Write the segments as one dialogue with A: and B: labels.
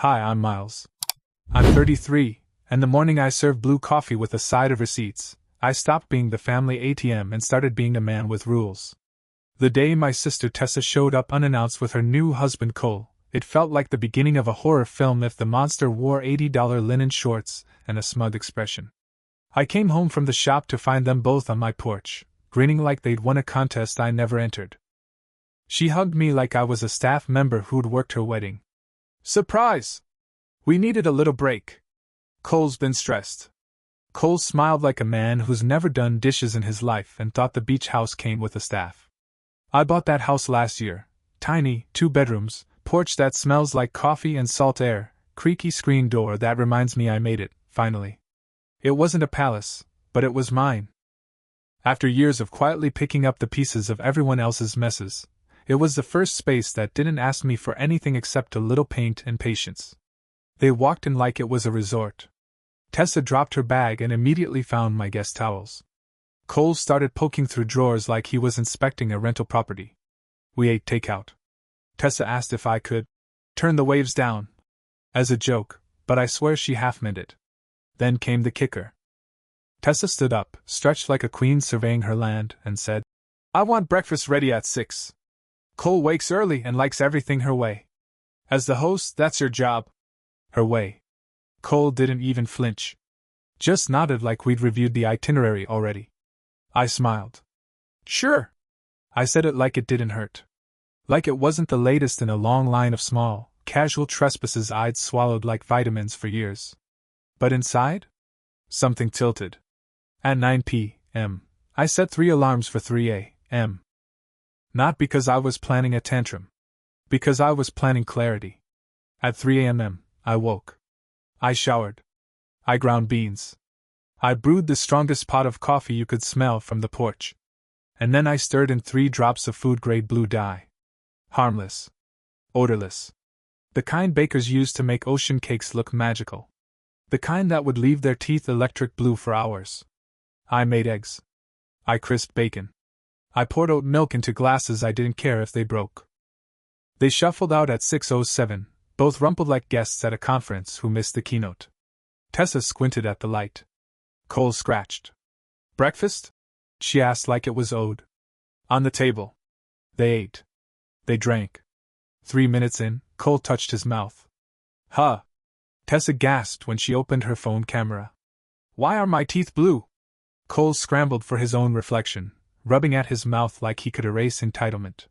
A: Hi, I'm Miles. I'm 33, and the morning I served blue coffee with a side of receipts, I stopped being the family ATM and started being a man with rules. The day my sister Tessa showed up unannounced with her new husband Cole, it felt like the beginning of a horror film if the monster wore $80 linen shorts and a smug expression. I came home from the shop to find them both on my porch, grinning like they'd won a contest I never entered. She hugged me like I was a staff member who'd worked her wedding. Surprise! We needed a little break. Cole's been stressed. Cole smiled like a man who's never done dishes in his life and thought the beach house came with a staff. I bought that house last year. Tiny, 2 bedrooms, porch that smells like coffee and salt air, creaky screen door that reminds me I made it, finally. It wasn't a palace, but it was mine. After years of quietly picking up the pieces of everyone else's messes, it was the first space that didn't ask me for anything except a little paint and patience. They walked in like it was a resort. Tessa dropped her bag and immediately found my guest towels. Cole started poking through drawers like he was inspecting a rental property. We ate takeout. Tessa asked if I could turn the waves down, as a joke, but I swear she half meant it. Then came the kicker. Tessa stood up, stretched like a queen surveying her land, and said, "I want breakfast ready at 6. Cole wakes early and likes everything her way. As the host, that's your job." Her way. Cole didn't even flinch. Just nodded like we'd reviewed the itinerary already. I smiled. "Sure." I said it like it didn't hurt. Like it wasn't the latest in a long line of small, casual trespasses I'd swallowed like vitamins for years. But inside? Something tilted. At 9 p.m., I set 3 alarms for 3 a.m. Not because I was planning a tantrum. Because I was planning clarity. At 3 a.m., I woke. I showered. I ground beans. I brewed the strongest pot of coffee you could smell from the porch. And then I stirred in 3 drops of food-grade blue dye. Harmless. Odorless. The kind bakers use to make ocean cakes look magical. The kind that would leave their teeth electric blue for hours. I made eggs. I crisped bacon. I poured oat milk into glasses I didn't care if they broke. They shuffled out at 6:07, both rumpled like guests at a conference who missed the keynote. Tessa squinted at the light. Cole scratched. "Breakfast?" she asked like it was owed. "On the table." They ate. They drank. 3 minutes in, Cole touched his mouth. "Huh!" Tessa gasped when she opened her phone camera. "Why are my teeth blue?" Cole scrambled for his own reflection, rubbing at his mouth like he could erase entitlement.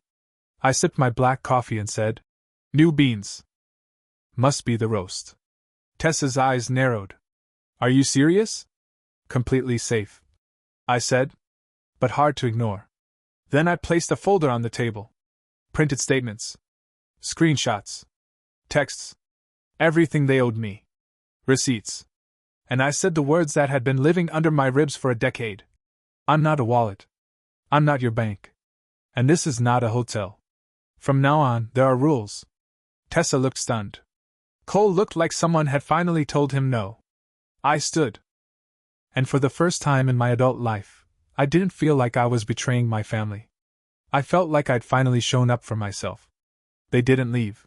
A: I sipped my black coffee and said, "New beans. Must be the roast." Tessa's eyes narrowed. "Are you serious?" "Completely safe," I said, but hard to ignore. Then I placed a folder on the table. Printed statements. Screenshots. Texts. Everything they owed me. Receipts. And I said the words that had been living under my ribs for a decade. "I'm not a wallet. I'm not your bank. And this is not a hotel. From now on, there are rules." Tessa looked stunned. Cole looked like someone had finally told him no. I stood. And for the first time in my adult life, I didn't feel like I was betraying my family. I felt like I'd finally shown up for myself. They didn't leave.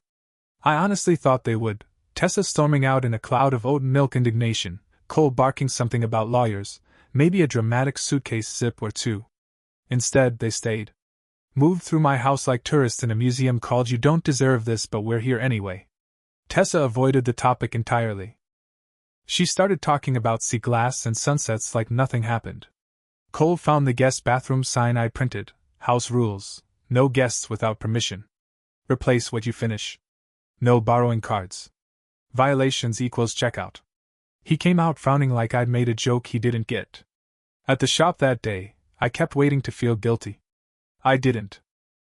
A: I honestly thought they would, Tessa storming out in a cloud of oat milk indignation, Cole barking something about lawyers, maybe a dramatic suitcase zip or 2. Instead, they stayed. Moved through my house like tourists in a museum called "You Don't Deserve This, but We're Here Anyway." Tessa avoided the topic entirely. She started talking about sea glass and sunsets like nothing happened. Cole found the guest bathroom sign I printed. House rules. No guests without permission. Replace what you finish. No borrowing cards. Violations equals checkout. He came out frowning like I'd made a joke he didn't get. At the shop that day, I kept waiting to feel guilty. I didn't.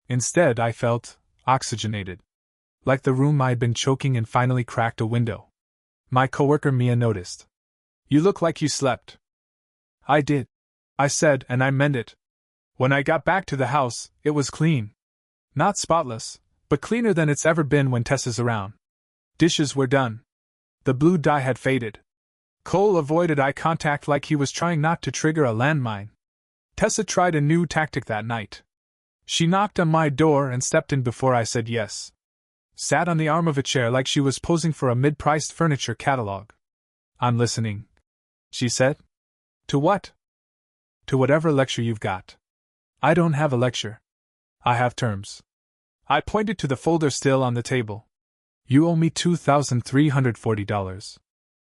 A: Instead, I felt oxygenated. Like the room I'd been choking in finally cracked a window. My coworker Mia noticed. "You look like you slept." "I did," I said, and I meant it. When I got back to the house, it was clean. Not spotless, but cleaner than it's ever been when Tessa's around. Dishes were done. The blue dye had faded. Cole avoided eye contact like he was trying not to trigger a landmine. Tessa tried a new tactic that night. She knocked on my door and stepped in before I said yes. Sat on the arm of a chair like she was posing for a mid-priced furniture catalog. I'm listening, she said. To what? To whatever lecture you've got. I don't have a lecture. I have terms. I pointed to the folder still on the table. You owe me $2,340.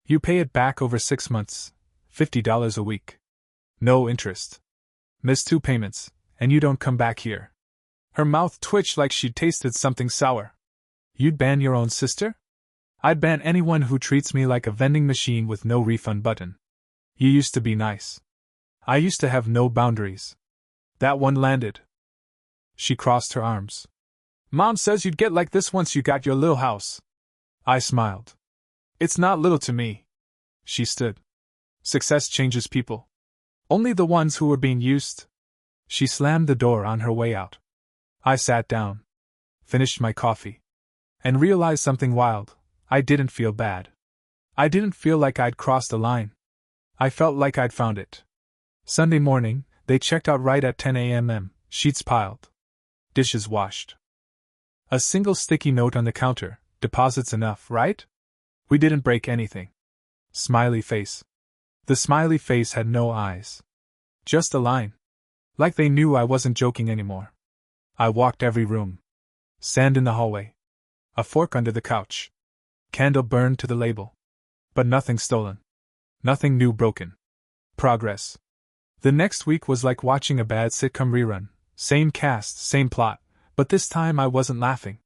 A: You pay it back over 6 months, $50 a week. No interest. Miss 2 payments, and you don't come back here. Her mouth twitched like she'd tasted something sour. You'd ban your own sister? I'd ban anyone who treats me like a vending machine with no refund button. You used to be nice. I used to have no boundaries. That one landed. She crossed her arms. Mom says you'd get like this once you got your little house. I smiled. It's not little to me. She stood. Success changes people. Only the ones who were being used. She slammed the door on her way out. I sat down, finished my coffee, and realized something wild. I didn't feel bad. I didn't feel like I'd crossed a line. I felt like I'd found it. Sunday morning, they checked out right at 10 a.m. Sheets piled. Dishes washed. A single sticky note on the counter. Deposits enough, right? We didn't break anything. Smiley face. The smiley face had no eyes. Just a line. Like they knew I wasn't joking anymore. I walked every room. Sand in the hallway. A fork under the couch. Candle burned to the label. But nothing stolen. Nothing new broken. Progress. The next week was like watching a bad sitcom rerun. Same cast, same plot, but this time I wasn't laughing.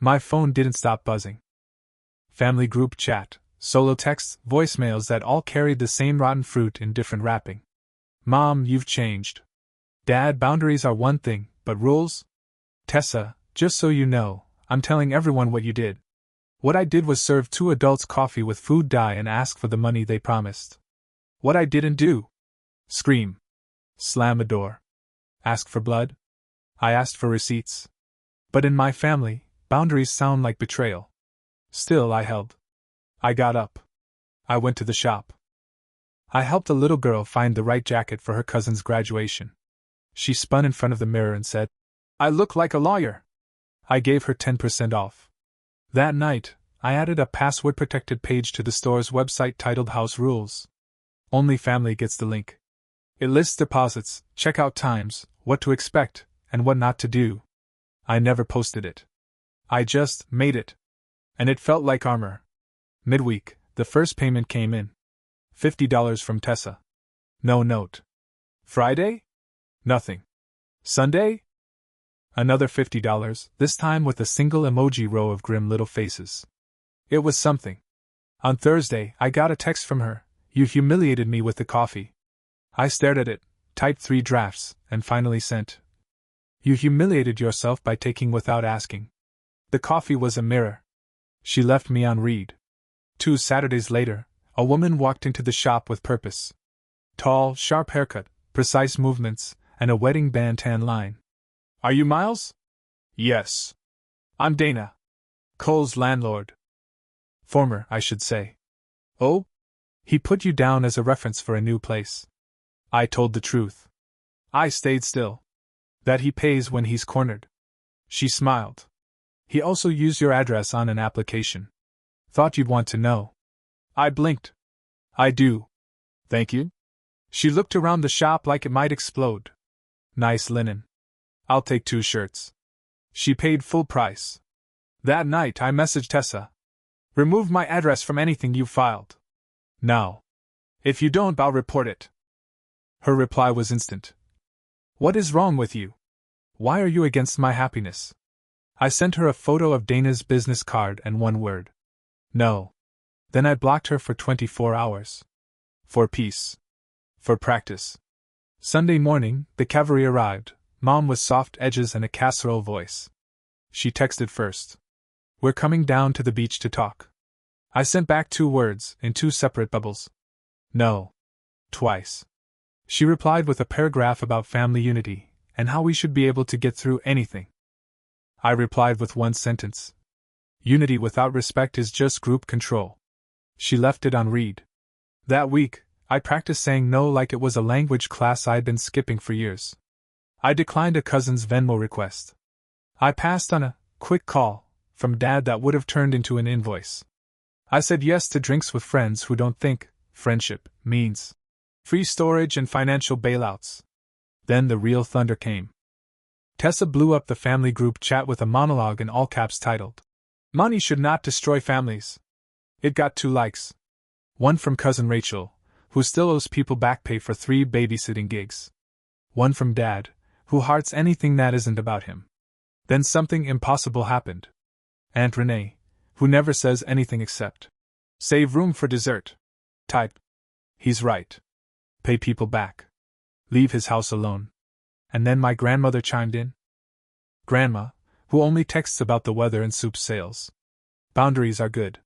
A: My phone didn't stop buzzing. Family group chat, solo texts, voicemails that all carried the same rotten fruit in different wrapping. Mom, you've changed. Dad, boundaries are one thing, but rules? Tessa, just so you know, I'm telling everyone what you did. What I did was serve 2 adults coffee with food dye and ask for the money they promised. What I didn't do. Scream. Slam a door. Ask for blood? I asked for receipts. But in my family, boundaries sound like betrayal. Still, I held. I got up. I went to the shop. I helped a little girl find the right jacket for her cousin's graduation. She spun in front of the mirror and said, I look like a lawyer. I gave her 10% off. That night, I added a password-protected page to the store's website titled House Rules. Only family gets the link. It lists deposits, checkout times, what to expect, and what not to do. I never posted it. I just made it. And it felt like armor. Midweek, the first payment came in. $50 from Tessa. No note. Friday? Nothing. Sunday? Another $50, this time with a single emoji row of grim little faces. It was something. On Thursday, I got a text from her. You humiliated me with the coffee. I stared at it, typed 3 drafts, and finally sent. You humiliated yourself by taking without asking. The coffee was a mirror. She left me on read. 2 Saturdays later, a woman walked into the shop with purpose. Tall, sharp haircut, precise movements, and a wedding band tan line. Are you Miles? Yes. I'm Dana. Cole's landlord. Former, I should say. Oh? He put you down as a reference for a new place. I told the truth. I stayed still. That he pays when he's cornered. She smiled. He also used your address on an application. Thought you'd want to know. I blinked. I do. Thank you. She looked around the shop like it might explode. Nice linen. I'll take 2 shirts. She paid full price. That night I messaged Tessa. Remove my address from anything you filed. Now. If you don't, I'll report it. Her reply was instant. What is wrong with you? Why are you against my happiness? I sent her a photo of Dana's business card and 1 word. No. Then I blocked her for 24 hours. For peace. For practice. Sunday morning, the cavalry arrived, Mom with soft edges and a casserole voice. She texted first. We're coming down to the beach to talk. I sent back 2 words, in 2 separate bubbles. No. Twice. She replied with a paragraph about family unity, and how we should be able to get through anything. I replied with 1 sentence. Unity without respect is just group control. She left it on read. That week, I practiced saying no like it was a language class I'd been skipping for years. I declined a cousin's Venmo request. I passed on a quick call, from Dad that would have turned into an invoice. I said yes to drinks with friends who don't think friendship means free storage and financial bailouts. Then the real thunder came. Tessa blew up the family group chat with a monologue in all caps titled, "Money should not destroy families." It got 2 likes. One from cousin Rachel, who still owes people back pay for 3 babysitting gigs. One from Dad, who hearts anything that isn't about him. Then something impossible happened. Aunt Renee, who never says anything except, "Save room for dessert," type, "He's right. Pay people back. Leave his house alone." And then my grandmother chimed in. Grandma, who only texts about the weather and soup sales. Boundaries are good.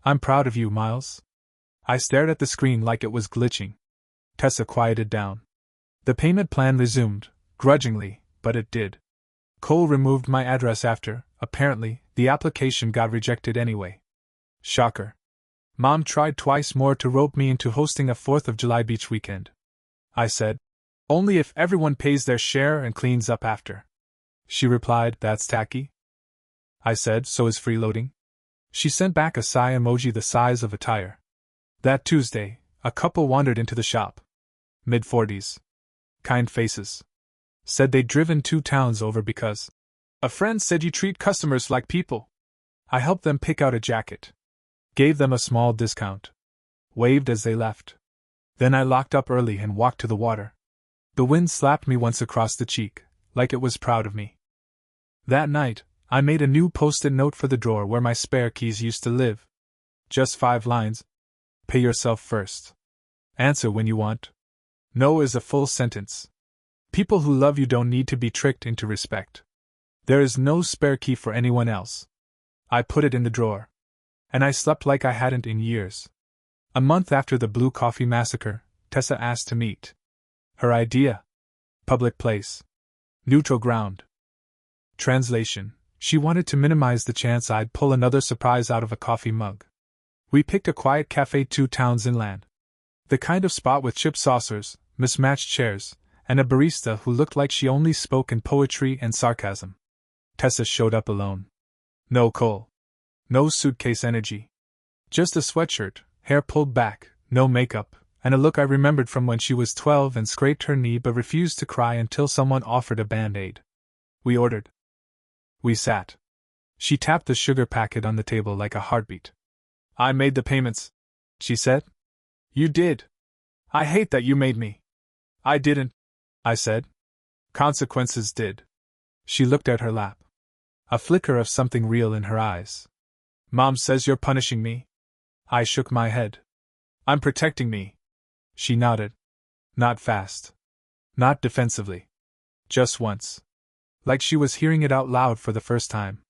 A: I'm proud of you, Miles. I stared at the screen like it was glitching. Tessa quieted down. The payment plan resumed, grudgingly, but it did. Cole removed my address after, apparently, the application got rejected anyway. Shocker. Mom tried twice more to rope me into hosting a 4th of July beach weekend. I said, "Only if everyone pays their share and cleans up after." She replied, "That's tacky." I said, "So is freeloading." She sent back a sigh emoji the size of a tire. That Tuesday, a couple wandered into the shop. Mid-40s. Kind faces. Said they'd driven 2 towns over because a friend said you treat customers like people. I helped them pick out a jacket. Gave them a small discount. Waved as they left. Then I locked up early and walked to the water. The wind slapped me once across the cheek, like it was proud of me. That night, I made a new post-it note for the drawer where my spare keys used to live. Just 5 lines. Pay yourself first. Answer when you want. No is a full sentence. People who love you don't need to be tricked into respect. There is no spare key for anyone else. I put it in the drawer. And I slept like I hadn't in years. A month after the Blue Coffee Massacre, Tessa asked to meet. Her idea. Public place. Neutral ground. Translation: she wanted to minimize the chance I'd pull another surprise out of a coffee mug. We picked a quiet cafe 2 towns inland. The kind of spot with chip saucers, mismatched chairs, and a barista who looked like she only spoke in poetry and sarcasm. Tessa showed up alone. No Cole. No suitcase energy. Just a sweatshirt, hair pulled back, no makeup, and a look I remembered from when she was 12 and scraped her knee but refused to cry until someone offered a Band-Aid. We ordered. We sat. She tapped the sugar packet on the table like a heartbeat. "I made the payments," she said. "You did. I hate that you made me." "I didn't," I said. "Consequences did." She looked at her lap. A flicker of something real in her eyes. "Mom says you're punishing me?" I shook my head. "I'm protecting me." She nodded. Not fast. Not defensively. Just once. Like she was hearing it out loud for the first time.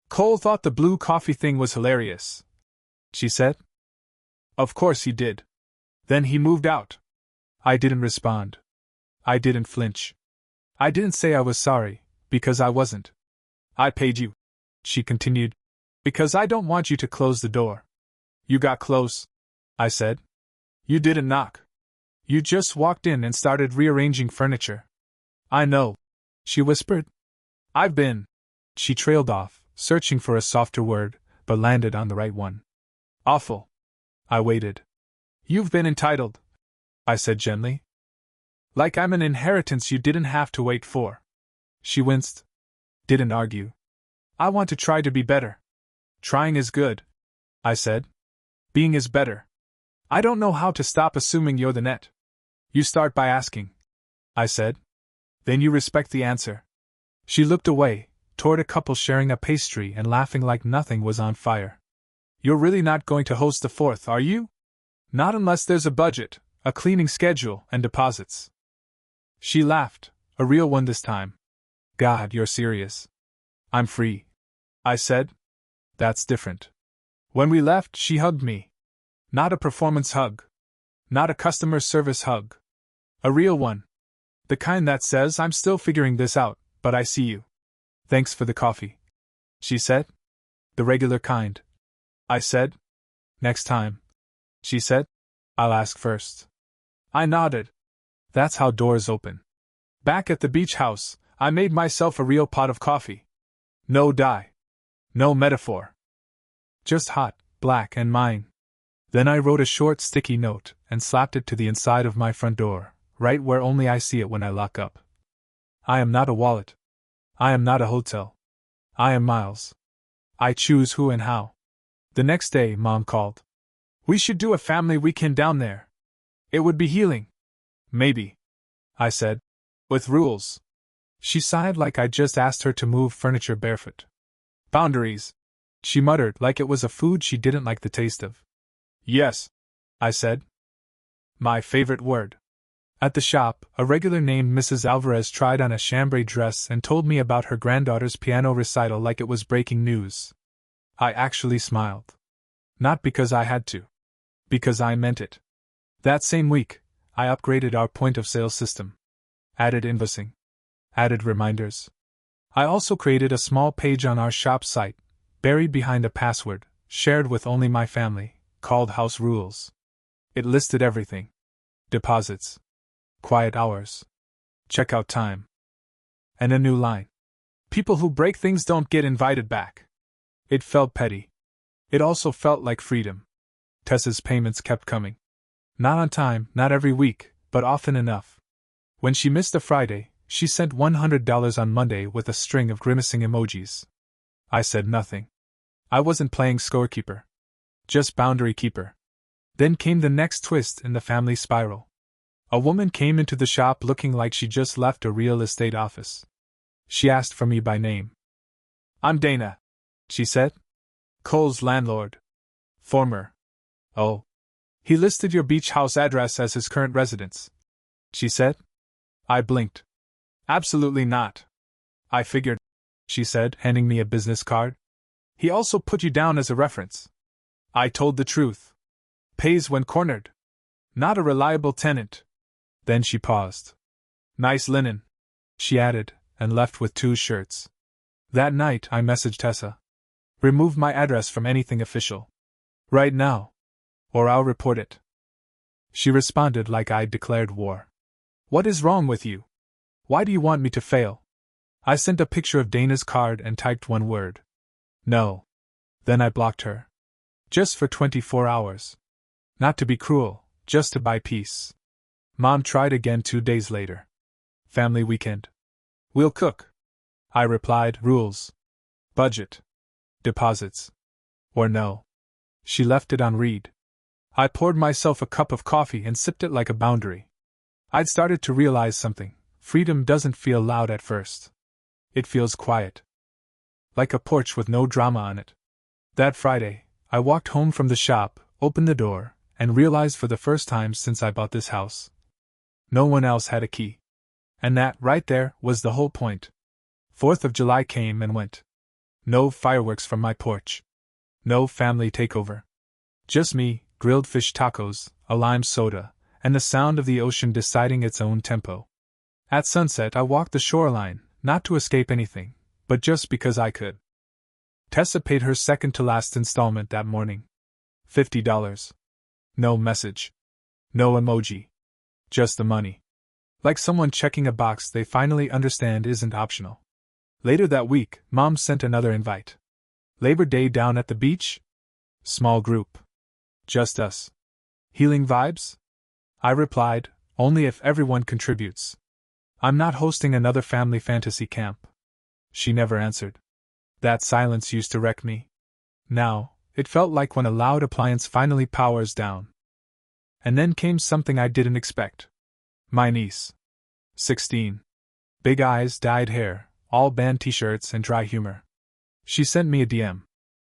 A: "Cole thought the blue coffee thing was hilarious," she said. "Of course he did. Then he moved out." I didn't respond. I didn't flinch. I didn't say I was sorry, because I wasn't. "I paid you," she continued, "because I don't want you to close the door." "You got close," I said. "You didn't knock. You just walked in and started rearranging furniture." "I know," she whispered. "I've been..." She trailed off, searching for a softer word, but landed on the right one. "Awful." I waited. "You've been entitled," I said gently. "Like I'm an inheritance you didn't have to wait for." She winced. Didn't argue. "I want to try to be better." "Trying is good," I said. "Being is better. I don't know how to stop assuming you're the net." "You start by asking," I said. "Then you respect the answer." She looked away, toward a couple sharing a pastry and laughing like nothing was on fire. "You're really not going to host the 4th, are you?" "Not unless there's a budget, a cleaning schedule, and deposits." She laughed, a real one this time. "God, you're serious." "I'm free," I said. "That's different." When we left, she hugged me. Not a performance hug. Not a customer service hug. A real one. The kind that says, "I'm still figuring this out, but I see you." "Thanks for the coffee," she said. "The regular kind," I said. "Next time," she said. "I'll ask first." I nodded. That's how doors open. Back at the beach house, I made myself a real pot of coffee. No dye. No metaphor. Just hot, black, and mine. Then I wrote a short sticky note and slapped it to the inside of my front door, right where only I see it when I lock up. I am not a wallet. I am not a hotel. I am Miles. I choose who and how. The next day, Mom called. We should do a family weekend down there. It would be healing. Maybe, I said. With rules. She sighed like I'd just asked her to move furniture barefoot. Boundaries, she muttered like it was a food she didn't like the taste of. Yes, I said. My favorite word. At the shop, a regular named Mrs. Alvarez tried on a chambray dress and told me about her granddaughter's piano recital like it was breaking news. I actually smiled. Not because I had to. Because I meant it. That same week, I upgraded our point-of-sale system. Added invoicing. Added reminders. I also created a small page on our shop site, buried behind a password, shared with only my family, called House Rules. It listed everything. Deposits. Quiet hours. Checkout time. And a new line. People who break things don't get invited back. It felt petty. It also felt like freedom. Tessa's payments kept coming. Not on time, not every week, but often enough. When she missed a Friday, she sent $100 on Monday with a string of grimacing emojis. I said nothing. I wasn't playing scorekeeper. Just boundary keeper. Then came the next twist in the family spiral. A woman came into the shop looking like she just left a real estate office. She asked for me by name. I'm Dana, she said. Cole's landlord. Former. Oh. He listed your beach house address as his current residence, she said. I blinked. Absolutely not. I figured, she said, handing me a business card. He also put you down as a reference. I told the truth. Pays when cornered. Not a reliable tenant. Then she paused. Nice linen, she added, and left with 2 shirts. That night I messaged Tessa. Remove my address from anything official. Right now. Or I'll report it. She responded like I'd declared war. What is wrong with you? Why do you want me to fail? I sent a picture of Dana's card and typed 1 word. No. Then I blocked her. Just for 24 hours. Not to be cruel, just to buy peace. Mom tried again 2 days later. Family weekend. We'll cook. I replied, rules. Budget. Deposits. Or no. She left it on read. I poured myself a cup of coffee and sipped it like a boundary. I'd started to realize something. Freedom doesn't feel loud at first. It feels quiet. Like a porch with no drama on it. That Friday, I walked home from the shop, opened the door, and realized for the first time since I bought this house. No one else had a key. And that, right there, was the whole point. 4th of July came and went. No fireworks from my porch. No family takeover. Just me, grilled fish tacos, a lime soda, and the sound of the ocean deciding its own tempo. At sunset I walked the shoreline, not to escape anything, but just because I could. Tessa paid her second-to-last installment that morning. $50. No message. No emoji. Just the money. Like someone checking a box they finally understand isn't optional. Later that week, Mom sent another invite. Labor Day down at the beach? Small group. Just us. Healing vibes? I replied, only if everyone contributes. I'm not hosting another family fantasy camp. She never answered. That silence used to wreck me. Now, it felt like when a loud appliance finally powers down. And then came something I didn't expect. My niece. 16. Big eyes, dyed hair, all band t-shirts and dry humor. She sent me a DM.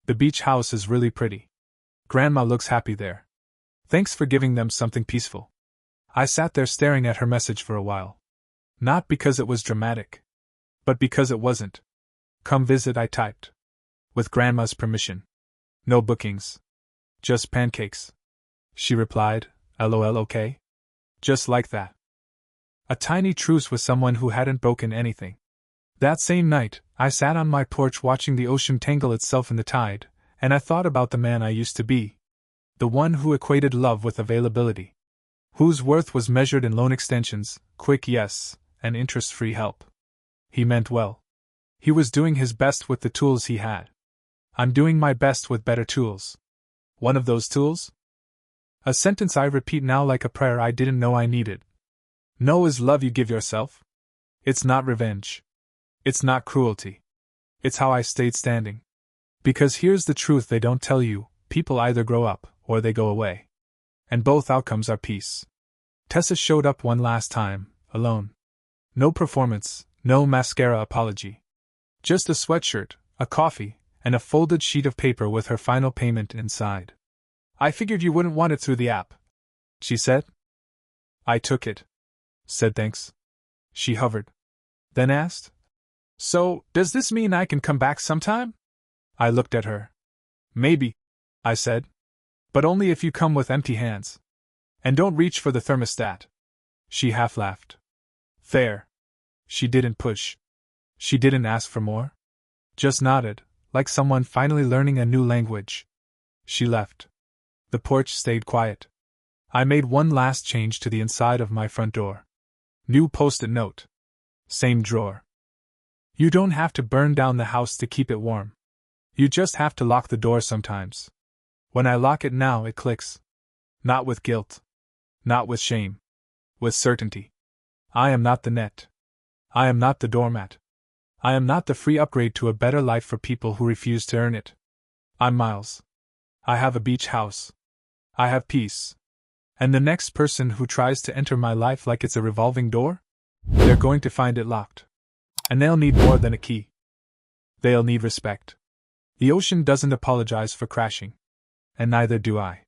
A: The beach house is really pretty. Grandma looks happy there. Thanks for giving them something peaceful. I sat there staring at her message for a while. Not because it was dramatic. But because it wasn't. Come visit, I typed. With Grandma's permission. No bookings. Just pancakes. She replied, LOL okay? Just like that. A tiny truce with someone who hadn't broken anything. That same night, I sat on my porch watching the ocean tangle itself in the tide, and I thought about the man I used to be. The one who equated love with availability. Whose worth was measured in loan extensions, quick yes, and interest-free help. He meant well. He was doing his best with the tools he had. I'm doing my best with better tools. One of those tools? A sentence I repeat now like a prayer I didn't know I needed. No is love you give yourself. It's not revenge. It's not cruelty. It's how I stayed standing. Because here's the truth they don't tell you, people either grow up, or they go away. And both outcomes are peace. Tessa showed up one last time, alone. No performance, no mascara apology. Just a sweatshirt, a coffee, and a folded sheet of paper with her final payment inside. I figured you wouldn't want it through the app, she said. I took it. Said thanks. She hovered. Then asked, so, does this mean I can come back sometime? I looked at her. Maybe, I said. But only if you come with empty hands. And don't reach for the thermostat. She half laughed. Fair. She didn't push. She didn't ask for more. Just nodded, like someone finally learning a new language. She left. The porch stayed quiet. I made one last change to the inside of my front door. New post-it note. Same drawer. You don't have to burn down the house to keep it warm. You just have to lock the door sometimes. When I lock it now, it clicks. Not with guilt. Not with shame. With certainty. I am not the net. I am not the doormat. I am not the free upgrade to a better life for people who refuse to earn it. I'm Miles. I have a beach house. I have peace. And the next person who tries to enter my life like it's a revolving door? They're going to find it locked. And they'll need more than a key. They'll need respect. The ocean doesn't apologize for crashing. And neither do I.